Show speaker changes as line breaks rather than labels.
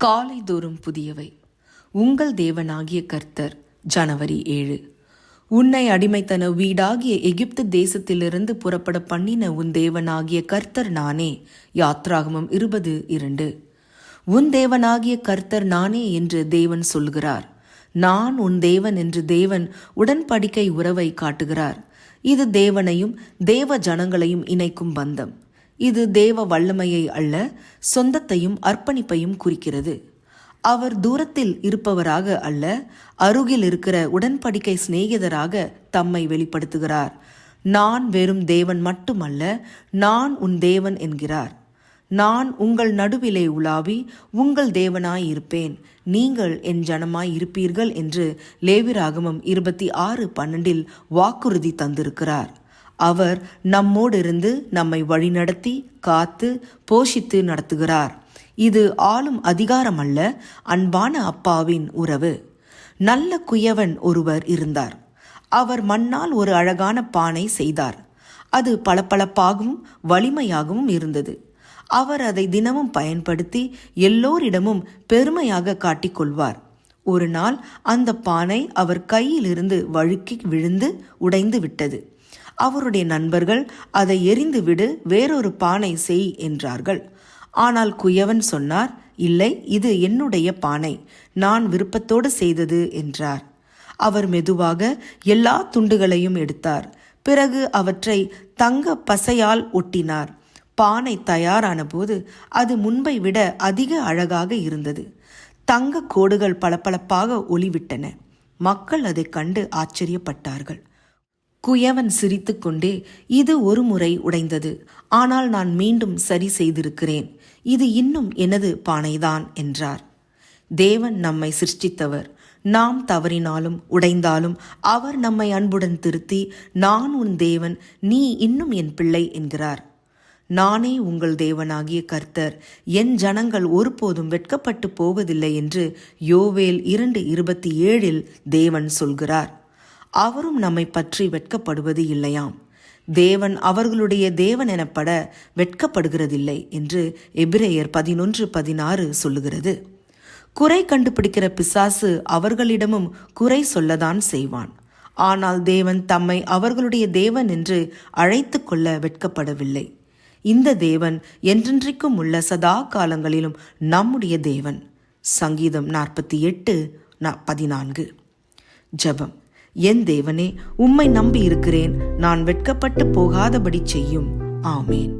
காலைதோறும் புதியவை. உங்கள் தேவனாகிய கர்த்தர். ஜனவரி 7. உன்னை அடிமைத்தன வீடாகிய எகிப்து தேசத்திலிருந்து புறப்பட பண்ணின உன் தேவனாகிய கர்த்தர் நானே. யாத்ராகமம் 20:2. உன் தேவனாகிய கர்த்தர் நானே என்று தேவன் சொல்கிறார். நான் உன் தேவன் என்று தேவன் உடன்படிக்கை உறவை காட்டுகிறார். இது தேவனையும் தேவ ஜனங்களையும் இணைக்கும் பந்தம். இது தேவ வல்லமையை அல்ல, சொந்தத்தையும் அர்ப்பணிப்பையும் குறிக்கிறது. அவர் தூரத்தில் இருப்பவராக அல்ல, அருகில் இருக்கிற உடன்படிக்கை சிநேகிதராக தம்மை வெளிப்படுத்துகிறார். நான் வெறும் தேவன் மட்டுமல்ல, நான் உன் தேவன் என்கிறார். நான் உங்கள் நடுவிலே உலாவி உங்கள் தேவனாயிருப்பேன், நீங்கள் என் ஜனமாய் இருப்பீர்கள் என்று லேவியராகமம் 26:12 வாக்குறுதி தந்திருக்கிறார். அவர் நம்மோடு இருந்து நம்மை வழிநடத்தி காத்து போஷித்து நடத்துகிறார். இது ஆளும் அதிகாரம் அல்ல, அன்பான அப்பாவின் உறவு. நல்ல குயவன் ஒருவர் இருந்தார். அவர் மண்ணால் ஒரு அழகான பானை செய்தார். அது பளபளப்பாகவும் வலிமையாகவும் இருந்தது. அவர் அதை தினமும் பயன்படுத்தி எல்லோரிடமும் பெருமையாக காட்டிக்கொள்வார். ஒரு நாள் அந்த பானை அவர் கையிலிருந்து வழுக்கி விழுந்து உடைந்து விட்டது. அவருடைய நண்பர்கள் அதை எரிந்துவிடு, வேறொரு பானை செய் என்றார்கள். ஆனால் குயவன் சொன்னார், இல்லை, இது என்னுடைய பானை, நான் விருப்பத்தோடு செய்தது என்றார். அவர் மெதுவாக எல்லா துண்டுகளையும் எடுத்தார். பிறகு அவற்றை தங்க பசையால் ஒட்டினார். பானை தயாரான போது அது முன்பை விட அதிக அழகாக இருந்தது. தங்க கோடுகள் பளபளப்பாக ஒளிவிட்டன. மக்கள் அதை கண்டு ஆச்சரியப்பட்டார்கள். குயவன் சிரித்துக்கொண்டே, இது ஒரு முறை உடைந்தது, ஆனால் நான் மீண்டும் சரி செய்திருக்கிறேன். இது இன்னும் எனது பானைதான் என்றார். தேவன் நம்மை சிருஷ்டித்தவர். நாம் தவறினாலும் உடைந்தாலும் அவர் நம்மை அன்புடன் திருத்தி, நான் உன் தேவன், நீ இன்னும் என் பிள்ளை என்கிறார். நானே உங்கள் தேவனாகிய கர்த்தர், என் ஜனங்கள் ஒருபோதும் வெட்கப்பட்டு போவதில்லை என்று யோவேல் 2:27 தேவன் சொல்கிறார். அவரும் நம்மை பற்றி வெட்கப்படுவது இல்லையாம். தேவன் அவர்களுடைய தேவன் எனப்பட வெட்கப்படுகிறதில்லை என்று எபிரேயர் 11:16 சொல்லுகிறது. குறை கண்டுபிடிக்கிற பிசாசு அவர்களிடமும் குறை சொல்லதான் செய்வான். ஆனால் தேவன் தம்மை அவர்களுடைய தேவன் என்று அழைத்து கொள்ள வெட்கப்படவில்லை. இந்த தேவன் என்றென்றைக்கும் உள்ள சதா காலங்களிலும் நம்முடைய தேவன். சங்கீதம் 48:14. ஜெபம். என் தேவனே, உம்மை நம்பி இருக்கிறேன், நான் வெட்கப்பட்டு போகாதபடி செய்யும். ஆமேன்.